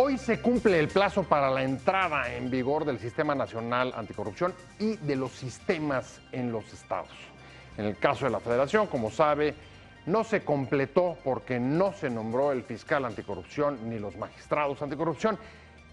Hoy se cumple el plazo para la entrada en vigor del Sistema Nacional Anticorrupción y de los sistemas en los estados. En el caso de la Federación, como sabe, no se completó porque no se nombró el fiscal anticorrupción ni los magistrados anticorrupción,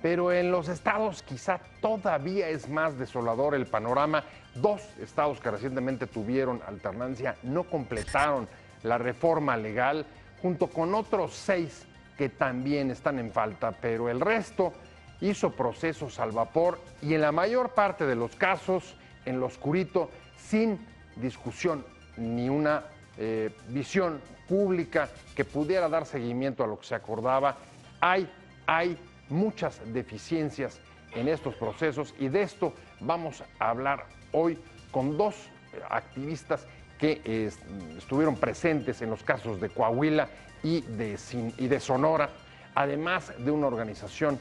pero en los estados quizá todavía es más desolador el panorama. 2 estados que recientemente tuvieron alternancia no completaron la reforma legal, junto con otros 6 que también están en falta, pero el resto hizo procesos al vapor y en la mayor parte de los casos en lo oscurito, sin discusión ni una visión pública que pudiera dar seguimiento a lo que se acordaba. Hay muchas deficiencias en estos procesos y de esto vamos a hablar hoy con 2 activistas que estuvieron presentes en los casos de Coahuila y de Sonora, además de una organización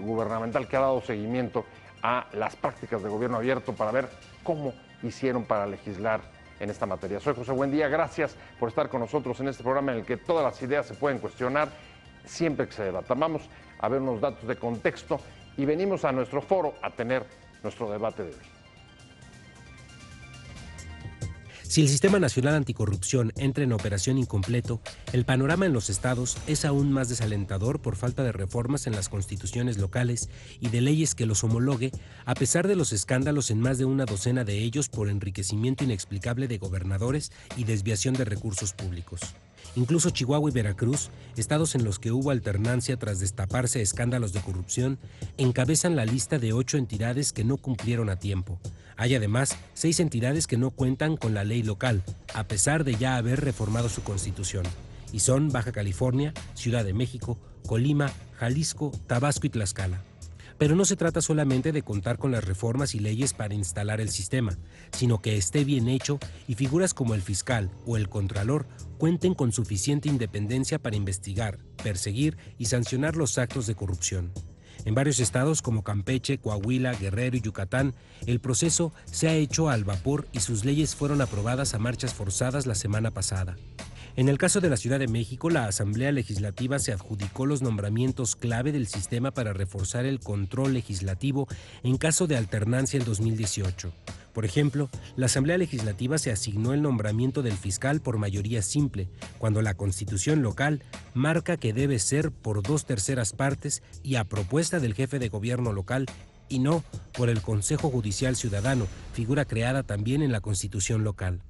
gubernamental que ha dado seguimiento a las prácticas de gobierno abierto para ver cómo hicieron para legislar en esta materia. Soy José Buendía, gracias por estar con nosotros en este programa en el que todas las ideas se pueden cuestionar siempre que se debatan. Vamos a ver unos datos de contexto y venimos a nuestro foro a tener nuestro debate de hoy. Si el Sistema Nacional Anticorrupción entra en operación incompleto, el panorama en los estados es aún más desalentador por falta de reformas en las constituciones locales y de leyes que los homologue, a pesar de los escándalos en más de una docena de ellos por enriquecimiento inexplicable de gobernadores y desviación de recursos públicos. Incluso Chihuahua y Veracruz, estados en los que hubo alternancia tras destaparse escándalos de corrupción, encabezan la lista de 8 entidades que no cumplieron a tiempo. Hay además 6 entidades que no cuentan con la ley local, a pesar de ya haber reformado su constitución. Y son Baja California, Ciudad de México, Colima, Jalisco, Tabasco y Tlaxcala. Pero no se trata solamente de contar con las reformas y leyes para instalar el sistema, sino que esté bien hecho y figuras como el fiscal o el contralor cuenten con suficiente independencia para investigar, perseguir y sancionar los actos de corrupción. En varios estados como Campeche, Coahuila, Guerrero y Yucatán, el proceso se ha hecho al vapor y sus leyes fueron aprobadas a marchas forzadas la semana pasada. En el caso de la Ciudad de México, la Asamblea Legislativa se adjudicó los nombramientos clave del sistema para reforzar el control legislativo en caso de alternancia en 2018. Por ejemplo, la Asamblea Legislativa se asignó el nombramiento del fiscal por mayoría simple, cuando la Constitución local marca que debe ser por 2/3 partes y a propuesta del jefe de gobierno local, y no por el Consejo Judicial Ciudadano, figura creada también en la Constitución local.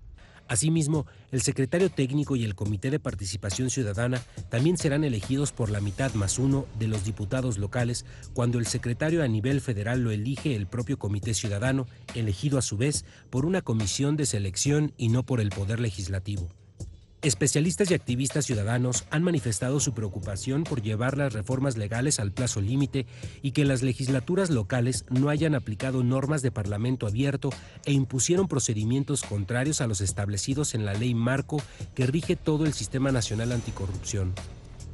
Asimismo, el secretario técnico y el Comité de Participación Ciudadana también serán elegidos por la mitad más 1 de los diputados locales, cuando el secretario a nivel federal lo elige el propio Comité Ciudadano, elegido a su vez por una comisión de selección y no por el Poder Legislativo. Especialistas y activistas ciudadanos han manifestado su preocupación por llevar las reformas legales al plazo límite y que las legislaturas locales no hayan aplicado normas de parlamento abierto e impusieron procedimientos contrarios a los establecidos en la ley marco que rige todo el Sistema Nacional Anticorrupción.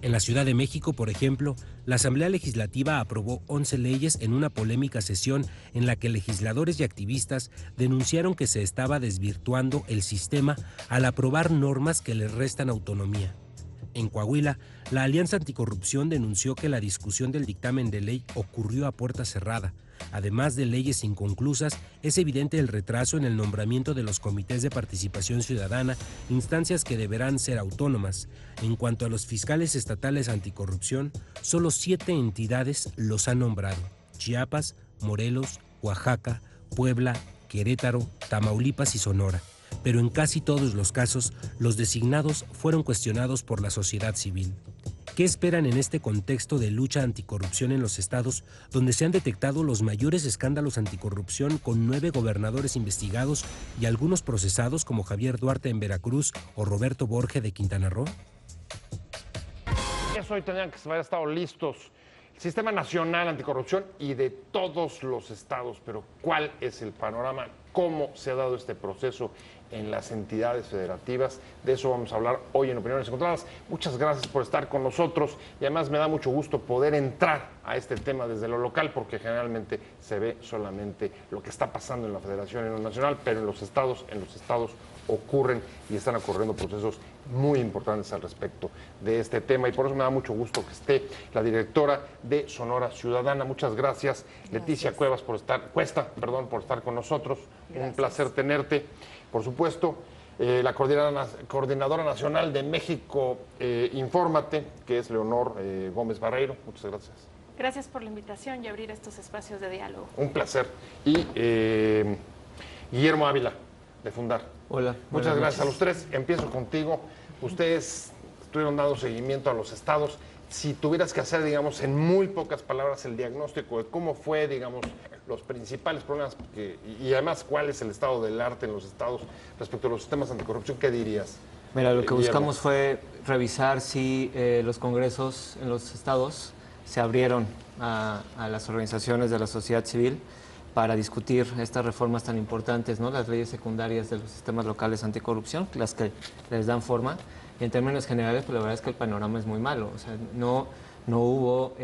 En la Ciudad de México, por ejemplo, la Asamblea Legislativa aprobó 11 leyes en una polémica sesión en la que legisladores y activistas denunciaron que se estaba desvirtuando el sistema al aprobar normas que le restan autonomía. En Coahuila, la Alianza Anticorrupción denunció que la discusión del dictamen de ley ocurrió a puerta cerrada. Además de leyes inconclusas, es evidente el retraso en el nombramiento de los comités de participación ciudadana, instancias que deberán ser autónomas. En cuanto a los fiscales estatales anticorrupción, solo 7 entidades los han nombrado: Chiapas, Morelos, Oaxaca, Puebla, Querétaro, Tamaulipas y Sonora. Pero en casi todos los casos, los designados fueron cuestionados por la sociedad civil. ¿Qué esperan en este contexto de lucha anticorrupción en los estados, donde se han detectado los mayores escándalos anticorrupción con 9 gobernadores investigados y algunos procesados como Javier Duarte en Veracruz o Roberto Borge de Quintana Roo? Eso hoy tenían que haber estado listos el Sistema Nacional Anticorrupción y de todos los estados, pero ¿cuál es el panorama? ¿Cómo se ha dado este proceso en las entidades federativas? De eso vamos a hablar hoy en Opiniones Encontradas. Muchas gracias por estar con nosotros y además me da mucho gusto poder entrar a este tema desde lo local, porque generalmente se ve solamente lo que está pasando en la federación y en lo nacional, pero en los estados ocurren y están ocurriendo procesos muy importantes al respecto de este tema, y por eso me da mucho gusto que esté la directora de Sonora Ciudadana. Muchas gracias. Leticia Cuesta, por estar con nosotros. Gracias. Un placer tenerte. Por supuesto, la Coordinadora Nacional de México Infórmate, que es Leonor Gómez Barreiro. Muchas gracias. Gracias por la invitación y abrir estos espacios de diálogo. Un placer. Y Guillermo Ávila, de Fundar. Hola. Muchas gracias a los tres. Empiezo contigo. Ustedes estuvieron dando seguimiento a los estados. Si tuvieras que hacer, digamos, en muy pocas palabras el diagnóstico de cómo fue, digamos, los principales problemas y además cuál es el estado del arte en los estados respecto a los sistemas anticorrupción, ¿qué dirías? Mira, lo que buscamos fue revisar si los congresos en los estados se abrieron a las organizaciones de la sociedad civil para discutir estas reformas tan importantes, ¿no? Las leyes secundarias de los sistemas locales anticorrupción, las que les dan forma. Y en términos generales, pues la verdad es que el panorama es muy malo. O sea, no hubo,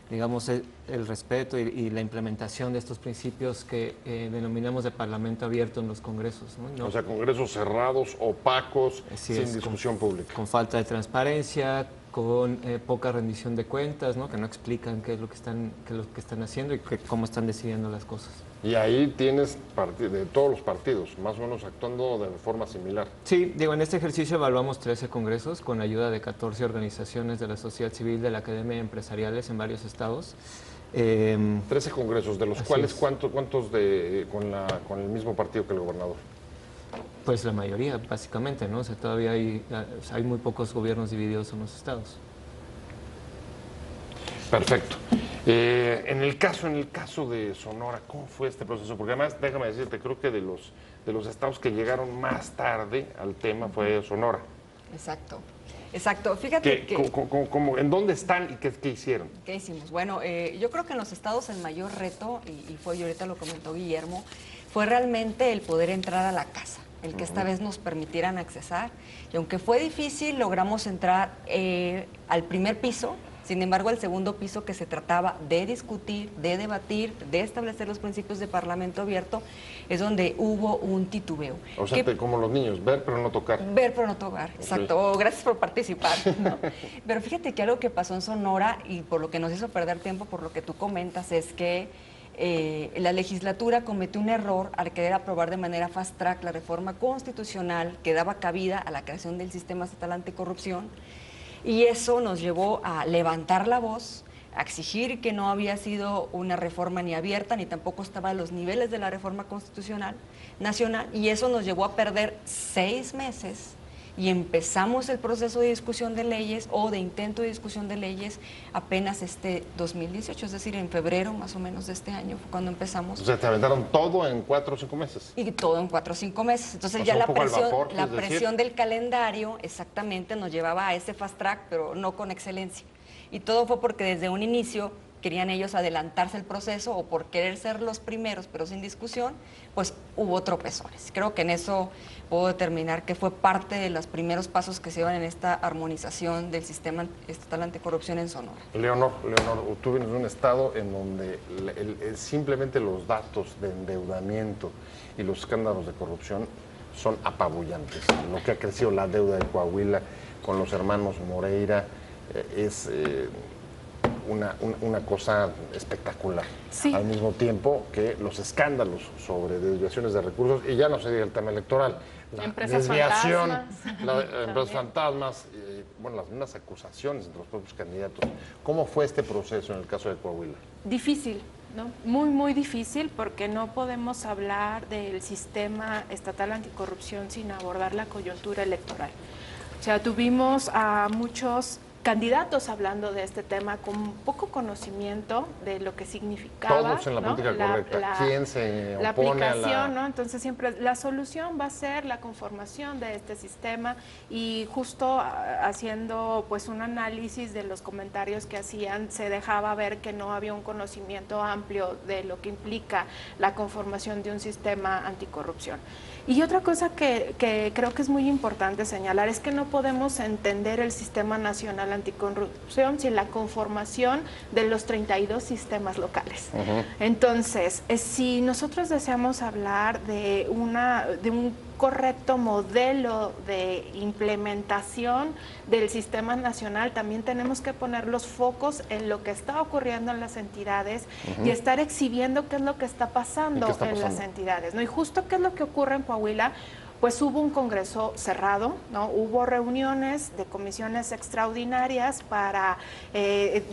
digamos, el respeto y la implementación de estos principios que denominamos de parlamento abierto en los congresos, ¿no? O sea, congresos cerrados, opacos, sin discusión pública. Con falta de transparencia, con poca rendición de cuentas, ¿no? Que no explican qué es lo que están haciendo y cómo están decidiendo las cosas. Y ahí tienes de todos los partidos, más o menos actuando de forma similar. Sí, digo, en este ejercicio evaluamos 13 congresos con ayuda de 14 organizaciones de la sociedad civil, de la academia empresariales en varios estados. 13 congresos, de los cuales, ¿cuántos con el mismo partido que el gobernador? Pues la mayoría, básicamente, ¿no? O sea, todavía hay muy pocos gobiernos divididos en los estados. Perfecto. En el caso de Sonora, ¿cómo fue este proceso? Porque además, déjame decirte, creo que de los estados que llegaron más tarde al tema fue Sonora. Exacto. Fíjate ¿En dónde están y qué hicieron? ¿Qué hicimos? Bueno, yo creo que en los estados el mayor reto, y ahorita lo comentó Guillermo, fue realmente el poder entrar a la casa, el que esta vez nos permitieran accesar. Y aunque fue difícil, logramos entrar al primer piso. Sin embargo, el segundo piso, que se trataba de discutir, de debatir, de establecer los principios de parlamento abierto, es donde hubo un titubeo. O sea, como los niños, ver pero no tocar. Ver pero no tocar, exacto. Oh, gracias por participar, ¿no? Pero fíjate que algo que pasó en Sonora, y por lo que nos hizo perder tiempo, por lo que tú comentas, es que la legislatura cometió un error al querer aprobar de manera fast track la reforma constitucional que daba cabida a la creación del sistema estatal anticorrupción. Y eso nos llevó a levantar la voz, a exigir que no había sido una reforma ni abierta, ni tampoco estaba a los niveles de la reforma constitucional nacional, y eso nos llevó a perder 6 meses, y empezamos el proceso de discusión de leyes o de intento de discusión de leyes apenas 2018, es decir, en febrero más o menos de este año fue cuando empezamos. O sea, te aventaron todo en 4 o 5 meses. Y todo en 4 o 5 meses. Entonces ya la presión del calendario exactamente nos llevaba a ese fast track, pero no con excelencia. Y todo fue porque desde un inicio querían ellos adelantarse el proceso, o por querer ser los primeros, pero sin discusión, pues hubo tropezones. Creo que en eso puedo determinar que fue parte de los primeros pasos que se iban en esta armonización del sistema estatal anticorrupción en Sonora. Leonor, tú vienes de un estado en donde simplemente los datos de endeudamiento y los escándalos de corrupción son apabullantes. Lo que ha crecido la deuda de Coahuila con los hermanos Moreira es una cosa espectacular. Sí. Al mismo tiempo que los escándalos sobre desviaciones de recursos, y ya no se diga el tema electoral, la desviación, empresas fantasmas, bueno, las mismas acusaciones entre los propios candidatos. ¿Cómo fue este proceso en el caso de Coahuila? Difícil, ¿no? Muy, muy difícil, porque no podemos hablar del sistema estatal anticorrupción sin abordar la coyuntura electoral. O sea, tuvimos a muchos candidatos hablando de este tema con poco conocimiento de lo que significaba. Todos en la política correcta. ¿Quién se opone la aplicación, a la...? ¿no? Entonces siempre la solución va a ser la conformación de este sistema, y justo haciendo pues un análisis de los comentarios que hacían, se dejaba ver que no había un conocimiento amplio de lo que implica la conformación de un sistema anticorrupción. Y otra cosa que creo que es muy importante señalar es que no podemos entender el sistema nacional Anticorrupción sin la conformación de los 32 sistemas locales. Entonces, si nosotros deseamos hablar de un correcto modelo de implementación del sistema nacional, también tenemos que poner los focos en lo que está ocurriendo en las entidades y estar exhibiendo qué es lo que está pasando en las entidades, ¿no? Y justo qué es lo que ocurre en Coahuila. Pues hubo un congreso cerrado, ¿no? Hubo reuniones de comisiones extraordinarias para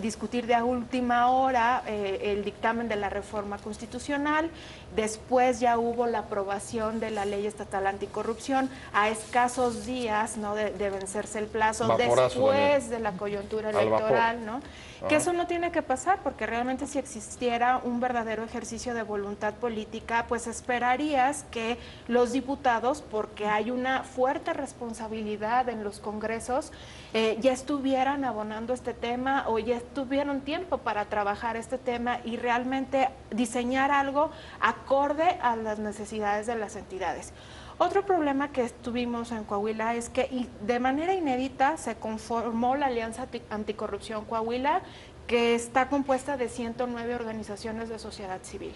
discutir de a última hora el dictamen de la reforma constitucional. Después ya hubo la aprobación de la ley estatal anticorrupción a escasos días, ¿no? de vencerse el plazo, después de la coyuntura electoral, ¿no? Que eso no tiene que pasar, porque realmente si existiera un verdadero ejercicio de voluntad política, pues esperarías que los diputados, porque hay una fuerte responsabilidad en los congresos, ya estuvieran abonando este tema o ya tuvieron tiempo para trabajar este tema y realmente diseñar algo acorde a las necesidades de las entidades. Otro problema que tuvimos en Coahuila es que de manera inédita se conformó la Alianza Anticorrupción Coahuila, que está compuesta de 109 organizaciones de sociedad civil.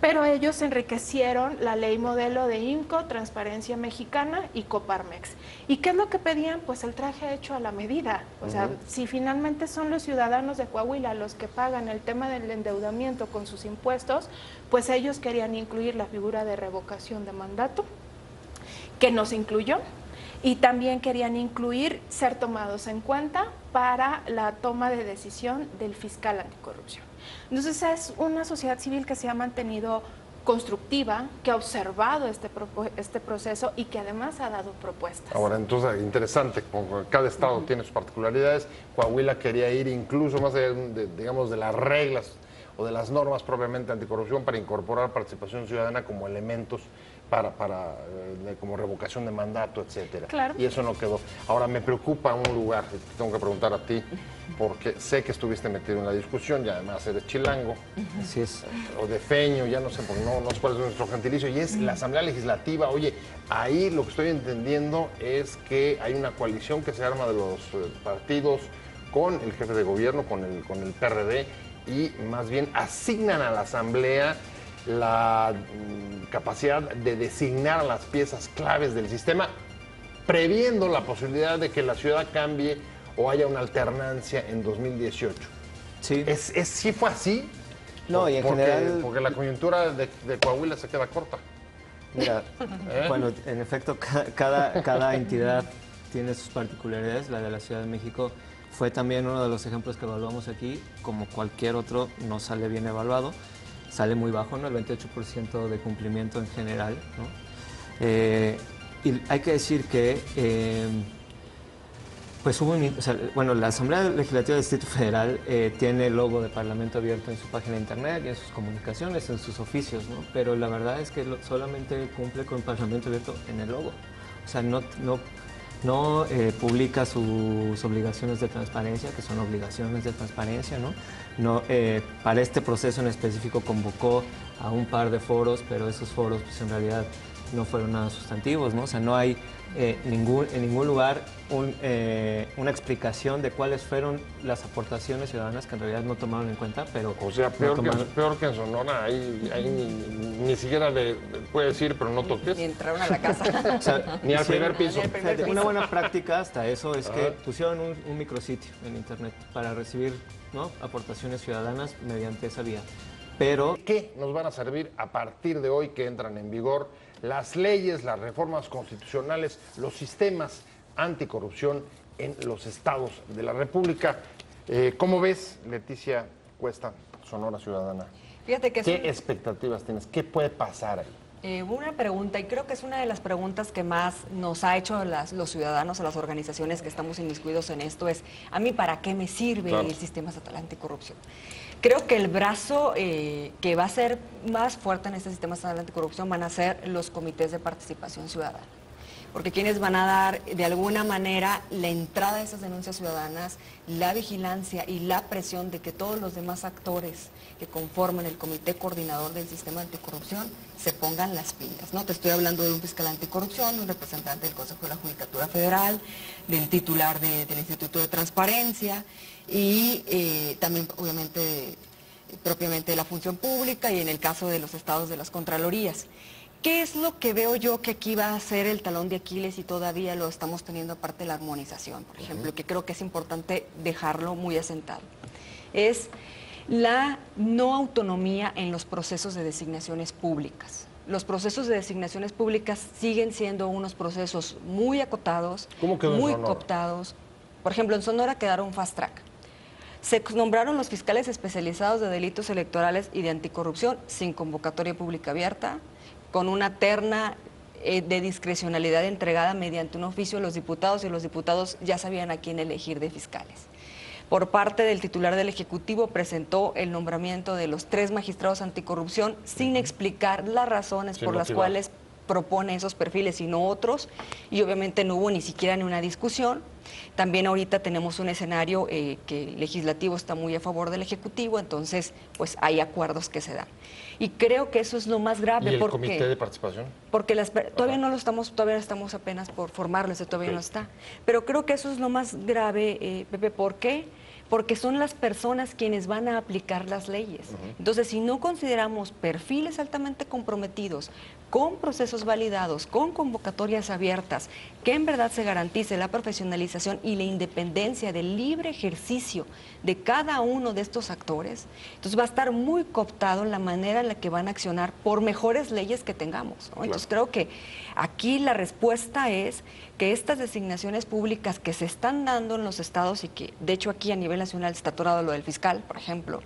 Pero ellos enriquecieron la ley modelo de INCO, Transparencia Mexicana y Coparmex. ¿Y qué es lo que pedían? Pues el traje hecho a la medida. O sea, si finalmente son los ciudadanos de Coahuila los que pagan el tema del endeudamiento con sus impuestos, pues ellos querían incluir la figura de revocación de mandato, que no se incluyó, y también querían incluir ser tomados en cuenta para la toma de decisión del fiscal anticorrupción. Entonces es una sociedad civil que se ha mantenido constructiva, que ha observado este proceso y que además ha dado propuestas. Ahora, entonces, interesante, como cada estado tiene sus particularidades, Coahuila quería ir incluso más allá digamos, de las reglas o de las normas propiamente anticorrupción para incorporar participación ciudadana como elementos como revocación de mandato, etcétera. Claro. Y eso no quedó. Ahora, me preocupa un lugar, te tengo que preguntar a ti, porque sé que estuviste metido en la discusión y además eres chilango. Así es. O de feño, ya no sé, porque no sé cuál es nuestro gentilicio, y es la Asamblea Legislativa. Oye, ahí lo que estoy entendiendo es que hay una coalición que se arma de los partidos con el jefe de gobierno, con el PRD, y más bien asignan a la Asamblea la capacidad de designar a las piezas claves del sistema, previendo la posibilidad de que la ciudad cambie o haya una alternancia en 2018. Sí. ¿Sí fue así? No, y en general... Porque la coyuntura de Coahuila se queda corta. Mira, bueno, en efecto, cada entidad tiene sus particularidades. La de la Ciudad de México fue también uno de los ejemplos que evaluamos aquí. Como cualquier otro, no sale bien evaluado. Sale muy bajo, ¿no? El 28% de cumplimiento en general, ¿no? Y hay que decir que, pues hubo bueno, la Asamblea Legislativa del Distrito Federal tiene el logo de Parlamento Abierto en su página de internet y en sus comunicaciones, en sus oficios, ¿no? Pero la verdad es que solamente cumple con Parlamento Abierto en el logo. O sea, no publica sus obligaciones de transparencia, que son obligaciones de transparencia, ¿no? Para este proceso en específico convocó a un par de foros, pero esos foros pues, en realidad no fueron nada sustantivos, ¿no? O sea, no hay en ningún lugar una explicación de cuáles fueron las aportaciones ciudadanas que en realidad no tomaron en cuenta, pero... O sea, peor que en Sonora, ahí ni siquiera le puedes ir, pero no toques. Ni entraron a la casa. O sea, ni al primer piso. Una buena práctica hasta eso es que pusieron un micrositio en internet para recibir, ¿no?, aportaciones ciudadanas mediante esa vía. Pero... ¿Qué nos van a servir a partir de hoy que entran en vigor las leyes, las reformas constitucionales, los sistemas anticorrupción en los estados de la República? ¿Cómo ves, Leticia Cuesta, Sonora Ciudadana? Fíjate que ¿Qué expectativas tienes? ¿Qué puede pasar ahí? Una pregunta, y creo que es una de las preguntas que más nos ha hecho los ciudadanos o las organizaciones que estamos inmiscuidos en esto, es ¿a mí para qué me sirve el sistema estatal anticorrupción? Creo que el brazo que va a ser más fuerte en este sistema estatal anticorrupción van a ser los comités de participación ciudadana. porque quienes van a dar de alguna manera la entrada a esas denuncias ciudadanas, la vigilancia y la presión de que todos los demás actores que conforman el comité coordinador del sistema anticorrupción se pongan las pilas, ¿no? Te estoy hablando de un fiscal anticorrupción, un representante del Consejo de la Judicatura Federal, del titular del Instituto de Transparencia y también obviamente propiamente de la función pública y en el caso de los estados de las Contralorías. ¿Qué es lo que veo yo que aquí va a ser el talón de Aquiles y todavía lo estamos teniendo aparte de la armonización, por ejemplo, que creo que es importante dejarlo muy asentado? Es la no autonomía en los procesos de designaciones públicas. Los procesos de designaciones públicas siguen siendo unos procesos muy acotados, muy cooptados. Por ejemplo, en Sonora quedaron fast track. Se nombraron los fiscales especializados de delitos electorales y de anticorrupción sin convocatoria pública abierta, con una terna de discrecionalidad entregada mediante un oficio a los diputados, y los diputados ya sabían a quién elegir de fiscales. Por parte del titular del Ejecutivo presentó el nombramiento de los 3 magistrados anticorrupción sin explicar las razones por las cuales propone esos perfiles y no otros, y obviamente no hubo ni siquiera ni una discusión. También ahorita tenemos un escenario que el legislativo está muy a favor del Ejecutivo, entonces pues hay acuerdos que se dan. Y creo que eso es lo más grave. ¿Y el comité de participación? Porque todavía no lo estamos, todavía estamos apenas por formarlo, ese todavía no está. Pero creo que eso es lo más grave, Pepe. ¿Por qué? Porque son las personas quienes van a aplicar las leyes. Entonces, si no consideramos perfiles altamente comprometidos, con procesos validados, con convocatorias abiertas, que en verdad se garantice la profesionalización y la independencia del libre ejercicio de cada uno de estos actores, entonces va a estar muy cooptado en la manera en la que van a accionar por mejores leyes que tengamos, ¿no? Entonces creo que aquí la respuesta es que estas designaciones públicas que se están dando en los estados y que de hecho aquí a nivel nacional está atorado lo del fiscal, por ejemplo,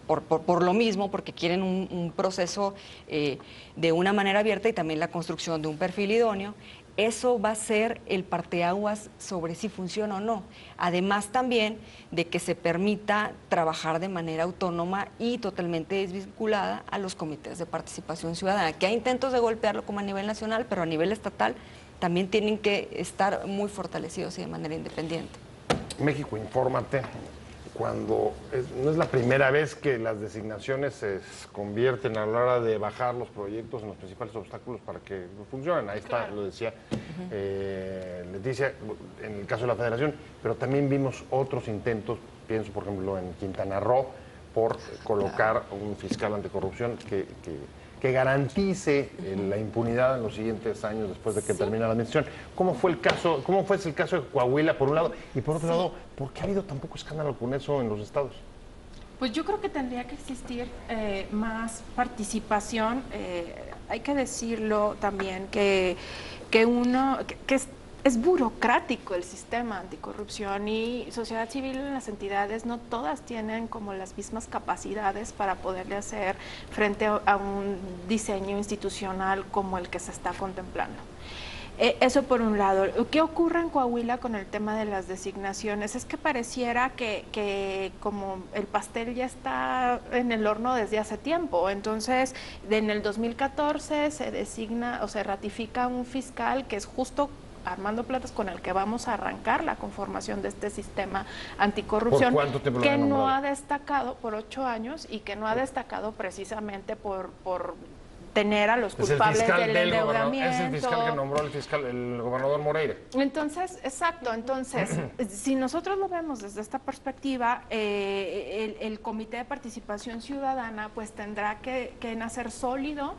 por lo mismo, porque quieren un proceso de una manera abierta y también la construcción de un perfil idóneo. Eso va a ser el parteaguas sobre si funciona o no. Además también de que se permita trabajar de manera autónoma y totalmente desvinculada a los comités de participación ciudadana, que hay intentos de golpearlo como a nivel nacional, pero a nivel estatal también tienen que estar muy fortalecidos y de manera independiente. México, infórmate. No es la primera vez que las designaciones se convierten a la hora de bajar los proyectos en los principales obstáculos para que funcionen. Ahí está, lo decía Leticia, en el caso de la Federación, pero también vimos otros intentos, pienso por ejemplo en Quintana Roo, por colocar un fiscal anticorrupción que garantice la impunidad en los siguientes años después de que termine la administración. ¿Cómo fue el caso de Coahuila, por un lado? Y por otro lado, ¿por qué ha habido tan poco escándalo con eso en los estados? Pues yo creo que tendría que existir más participación. Hay que decirlo también que es burocrático el sistema anticorrupción y sociedad civil en las entidades no todas tienen como las mismas capacidades para poderle hacer frente a un diseño institucional como el que se está contemplando. Eso por un lado. ¿Qué ocurre en Coahuila con el tema de las designaciones? Es que pareciera que como el pastel ya está en el horno desde hace tiempo. Entonces, en el 2014 se designa o se ratifica un fiscal que es justo Armando Platas, con el que vamos a arrancar la conformación de este sistema anticorrupción. ¿Por cuánto tiempo que no ha destacado por 8 años y que no ha destacado precisamente por tener a los culpables del endeudamiento. Es el fiscal que nombró el gobernador Moreira. Entonces, exacto, si nosotros lo vemos desde esta perspectiva, el Comité de Participación Ciudadana pues tendrá que nacer sólido.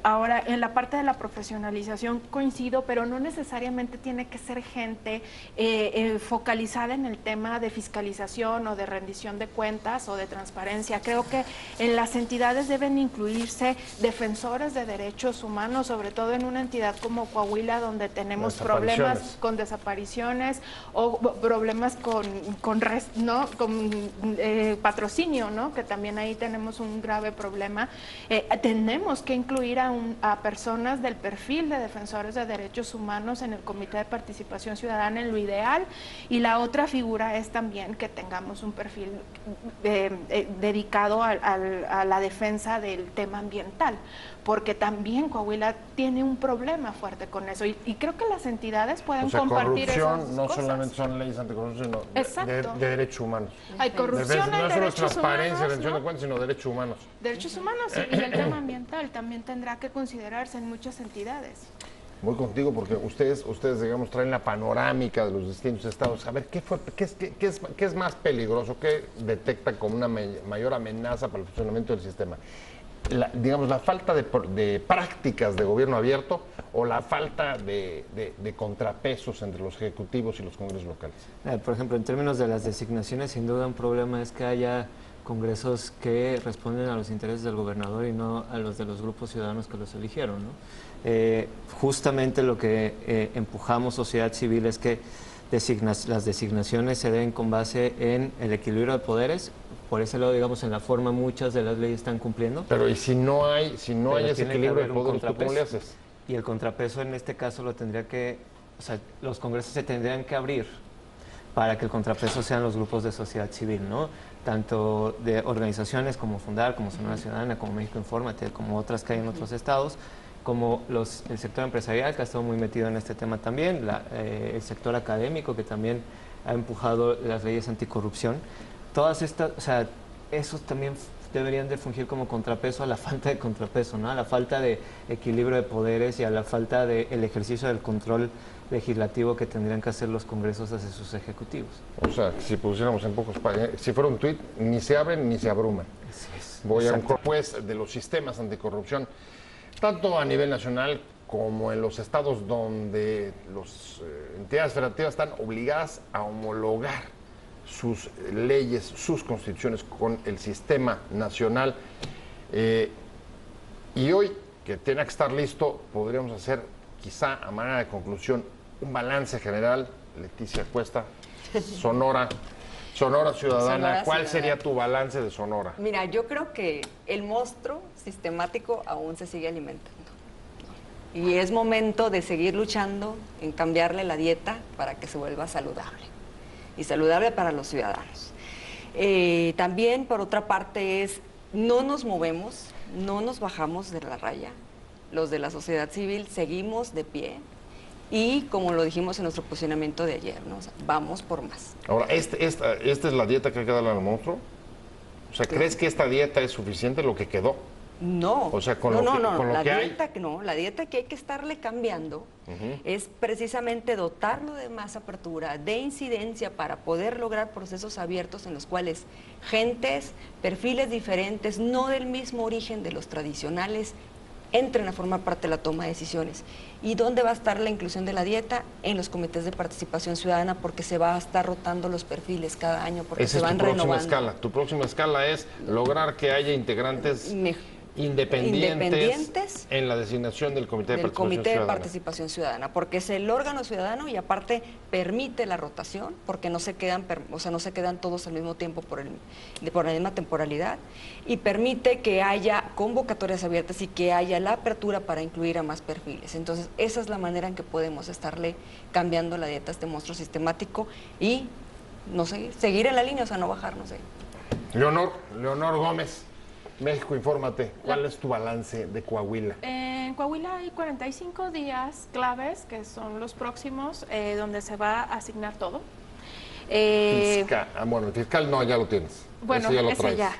Ahora, en la parte de la profesionalización coincido, pero no necesariamente tiene que ser gente focalizada en el tema de fiscalización o de rendición de cuentas o de transparencia. Creo que en las entidades deben incluirse defensores de derechos humanos, sobre todo en una entidad como Coahuila, donde tenemos problemas con desapariciones o problemas con patrocinio, ¿no? Que también ahí tenemos un grave problema. Tenemos que incluir a personas del perfil de defensores de derechos humanos en el Comité de Participación Ciudadana en lo ideal, y la otra figura es también que tengamos un perfil dedicado a la defensa del tema tema ambiental, porque también Coahuila tiene un problema fuerte con eso y creo que las entidades pueden compartir corrupción esas no cosas. solamente son leyes anticorrupción, sino Exacto. de derechos humanos. Hay corrupción, hay no solo derechos transparencia, humanos, rendición ¿no? de cuentas, sino derechos humanos. Derechos humanos y el tema ambiental también tendrá que considerarse en muchas entidades. Voy contigo porque ustedes digamos, traen la panorámica de los distintos estados. A ver, ¿qué es más peligroso? ¿Qué detecta como una mayor amenaza para el funcionamiento del sistema? Digamos, la falta de prácticas de gobierno abierto o la falta de contrapesos entre los ejecutivos y los congresos locales. Por ejemplo, en términos de las designaciones, sin duda un problema es que haya congresos que responden a los intereses del gobernador y no a los de los grupos ciudadanos que los eligieron, ¿no? Justamente lo que empujamos sociedad civil es que las designaciones se den con base en el equilibrio de poderes. Por ese lado, digamos, en la forma muchas de las leyes están cumpliendo. Pero ¿y si no hay ese equilibrio de poderes, tú cómo le haces? Y el contrapeso en este caso lo tendría que, o sea, los congresos se tendrían que abrir para que el contrapeso sean los grupos de sociedad civil, ¿no? Tanto de organizaciones como Fundar, como Sonora Ciudadana, como México Infórmate, como otras que hay en otros estados, como el sector empresarial, que ha estado muy metido en este tema también, el sector académico, que también ha empujado las leyes anticorrupción. Todas estas, o sea, esos también deberían de fungir como contrapeso a la falta de contrapeso, ¿no? A la falta de equilibrio de poderes y a la falta del ejercicio del control legislativo que tendrían que hacer los congresos hacia sus ejecutivos. O sea, si pusiéramos en pocos palabras, si fuera un tuit, ni se abren ni se abruman. Así es. Voy a un pues de los sistemas anticorrupción, tanto a nivel nacional como en los estados donde las entidades federativas están obligadas a homologar sus leyes, sus constituciones con el sistema nacional. Y hoy, que tiene que estar listo, podríamos hacer, quizá a manera de conclusión, un balance general. Leticia Cuesta, Sonora Ciudadana. ¿Cuál sería tu balance de Sonora? Mira, yo creo que el monstruo sistemático aún se sigue alimentando. Y es momento de seguir luchando en cambiarle la dieta para que se vuelva saludable. Y saludable para los ciudadanos. También, por otra parte, no nos movemos, no nos bajamos de la raya. Los de la sociedad civil seguimos de pie. Y como lo dijimos en nuestro posicionamiento de ayer, ¿no? O sea, vamos por más. Ahora, ¿esta es la dieta que hay que darle al monstruo? O sea, ¿crees que esta dieta es suficiente lo que quedó? No, o sea, con no, lo no, que, no, con lo la que dieta hay. no, la dieta que hay que estarle cambiando es precisamente dotarlo de más apertura, de incidencia para poder lograr procesos abiertos en los cuales gentes, perfiles diferentes, no del mismo origen de los tradicionales, entren a formar parte de la toma de decisiones. ¿Y dónde va a estar la inclusión de la dieta? En los comités de participación ciudadana, porque se va a estar rotando los perfiles cada año, porque Esa se van renovando. Esa es tu próxima escala. Tu próxima escala es lograr que haya integrantes independientes en la designación del Comité de Participación Ciudadana. Porque es el órgano ciudadano y aparte permite la rotación, porque no se quedan, no se quedan todos al mismo tiempo por la misma temporalidad, y permite que haya convocatorias abiertas y que haya la apertura para incluir a más perfiles. Entonces, esa es la manera en que podemos estarle cambiando la dieta a este monstruo sistemático y no seguir en la línea, o sea, no bajarnos de ahí. Leonor Gómez, México Infórmate, ¿cuál es tu balance de Coahuila? En Coahuila hay 45 días claves, que son los próximos, donde se va a asignar todo. Bueno, el fiscal no, ya lo tienes. Bueno, ya lo ese traes. ya.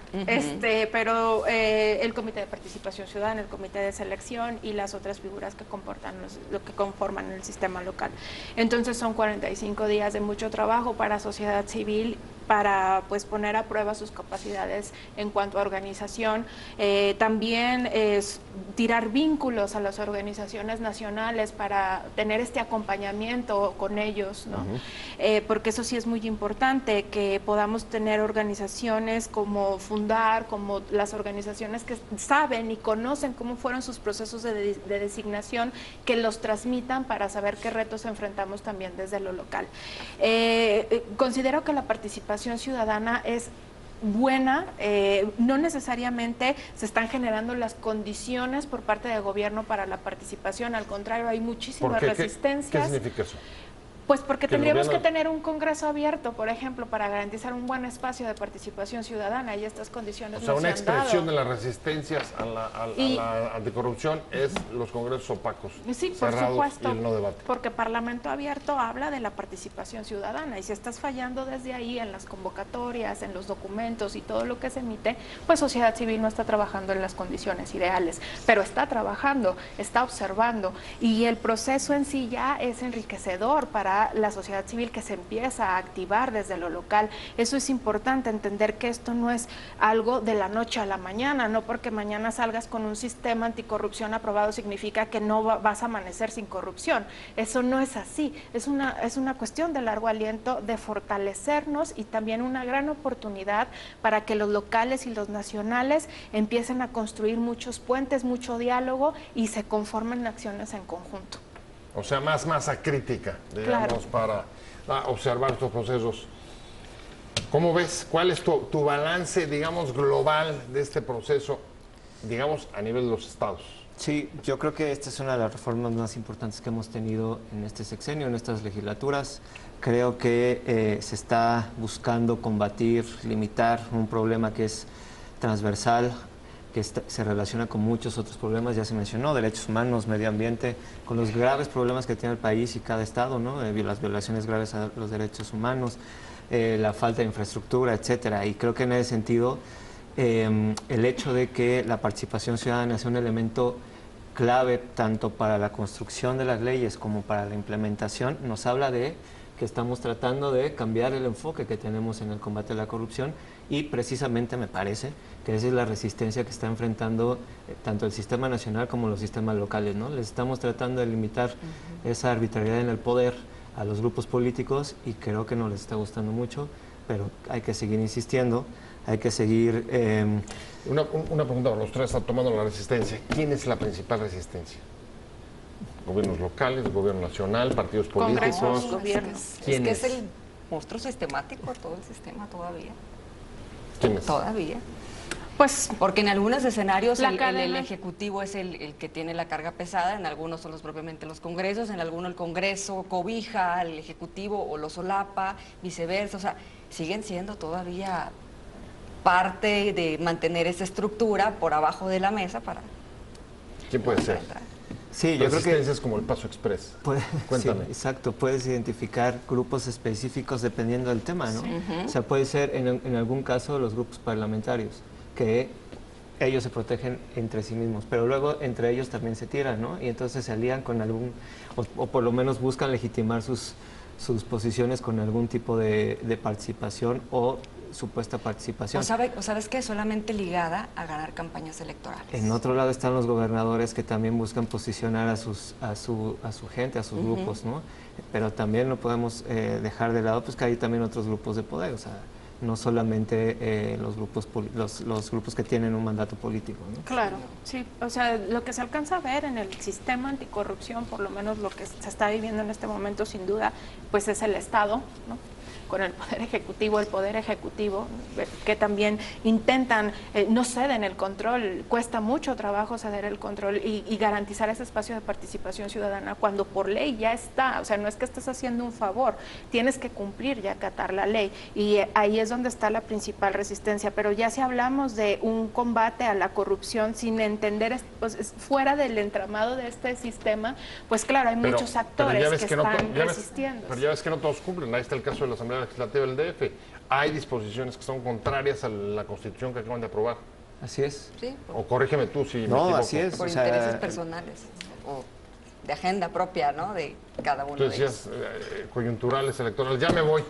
Pero el Comité de Participación Ciudadana, el Comité de Selección y las otras figuras que lo que conforman el sistema local. Entonces son 45 días de mucho trabajo para sociedad civil, para pues poner a prueba sus capacidades en cuanto a organización. También es tirar vínculos a las organizaciones nacionales para tener este acompañamiento con ellos, ¿no? Porque eso sí es muy importante, que podamos tener organizaciones como Fundar, como las organizaciones que saben y conocen cómo fueron sus procesos de designación, que los transmitan para saber qué retos enfrentamos también desde lo local. Considero que la participación ciudadana es buena, no necesariamente se están generando las condiciones por parte del gobierno para la participación, al contrario, hay muchísimas resistencias. ¿Qué significa eso? Pues porque que el tendríamos que gobierno... tener un Congreso abierto, por ejemplo, para garantizar un buen espacio de participación ciudadana, y estas condiciones O sea, no una se han dado. expresión de las resistencias a la anticorrupción es los congresos opacos, Sí, por cerrados supuesto, y el no debate. porque Parlamento abierto habla de la participación ciudadana, y si estás fallando desde ahí en las convocatorias, en los documentos y todo lo que se emite, pues sociedad civil no está trabajando en las condiciones ideales, pero está trabajando, está observando, y el proceso en sí ya es enriquecedor para la sociedad civil, que se empieza a activar desde lo local. Eso es importante, entender que esto no es algo de la noche a la mañana, no porque mañana salgas con un sistema anticorrupción aprobado significa que no vas a amanecer sin corrupción. Eso no es así, es una cuestión de largo aliento, de fortalecernos, y también una gran oportunidad para que los locales y los nacionales empiecen a construir muchos puentes, mucho diálogo, y se conformen acciones en conjunto. O sea, más masa crítica, digamos, Claro. para observar estos procesos. ¿Cómo ves? ¿Cuál es tu balance, digamos, global de este proceso, digamos, a nivel de los estados? Sí, yo creo que esta es una de las reformas más importantes que hemos tenido en este sexenio, en estas legislaturas. Creo que se está buscando combatir, limitar un problema que es transversal, que se relaciona con muchos otros problemas, ya se mencionó, derechos humanos, medio ambiente, con los graves problemas que tiene el país y cada estado, ¿no? Las violaciones graves a los derechos humanos, la falta de infraestructura, etcétera. Y creo que en ese sentido, el hecho de que la participación ciudadana sea un elemento clave tanto para la construcción de las leyes como para la implementación, nos habla de que estamos tratando de cambiar el enfoque que tenemos en el combate a la corrupción, y precisamente me parece que esa es la resistencia que está enfrentando tanto el sistema nacional como los sistemas locales, ¿no? Les estamos tratando de limitar esa arbitrariedad en el poder a los grupos políticos, y creo que no les está gustando mucho, pero hay que seguir insistiendo, hay que seguir... Una pregunta para los tres, tomando la resistencia. ¿Quién es la principal resistencia? ¿Gobiernos locales, gobierno nacional, partidos políticos? Congresos, gobiernos. ¿Quién es el monstruo sistemático, todo el sistema todavía. ¿Quién es? Todavía. Pues Porque en algunos escenarios La el cadena. Ejecutivo es el que tiene la carga pesada, en algunos son propiamente los congresos, en algunos el Congreso cobija al Ejecutivo o lo solapa, viceversa. O sea, siguen siendo todavía parte de mantener esa estructura por abajo de la mesa para... ¿Quién puede ser? Sí, yo creo que... Resistencia es como el Paso Express. Cuéntame. Sí, exacto, puedes identificar grupos específicos dependiendo del tema, ¿no? O sea, puede ser en algún caso los grupos parlamentarios, que ellos se protegen entre sí mismos, pero luego entre ellos también se tiran, ¿no? Y entonces se alían con algún, o por lo menos buscan legitimar sus posiciones con algún tipo de participación o supuesta participación. O sabes que solamente ligada a ganar campañas electorales. En otro lado están los gobernadores que también buscan posicionar a su gente, a sus grupos, ¿no? Pero también no podemos dejar de lado pues que hay también otros grupos de poder, o sea, no solamente los grupos que tienen un mandato político, ¿no? claro, sí, o sea, lo que se alcanza a ver en el sistema anticorrupción, por lo menos lo que se está viviendo en este momento, sin duda, pues es el Estado, ¿no? Con el Poder Ejecutivo, que también intentan, no ceden el control, cuesta mucho trabajo ceder el control y garantizar ese espacio de participación ciudadana cuando por ley ya está, o sea, no es que estés haciendo un favor, tienes que cumplir y acatar la ley, y ahí es donde está la principal resistencia. Pero ya si hablamos de un combate a la corrupción sin entender, pues, fuera del entramado de este sistema, pues claro, hay muchos actores que están resistiendo. Pero ya ves que no todos cumplen. Ahí está el caso de la Asamblea Legislativa del DF. Hay disposiciones que son contrarias a la Constitución que acaban de aprobar. Así es. Sí, O corrígeme tú si me No, equivoco. así es. por o sea, intereses personales o de agenda propia, ¿no? De cada uno Tú de decías ellos. coyunturales, electorales. Ya me voy.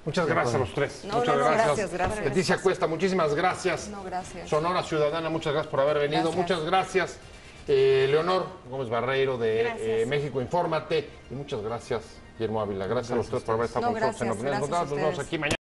Muchas gracias a los tres. No, muchas no, gracias. gracias. Leticia Cuesta, muchísimas gracias. No, gracias. Sonora Ciudadana, muchas gracias por haber venido. Gracias. Muchas gracias. Leonor Gómez Barreiro de Gracias. México Infórmate. Y muchas gracias, Guillermo Ávila. Gracias a los tres por haber estado No, con nosotros en gracias, Opiniones gracias a Contadas. Nos vemos ustedes. aquí mañana.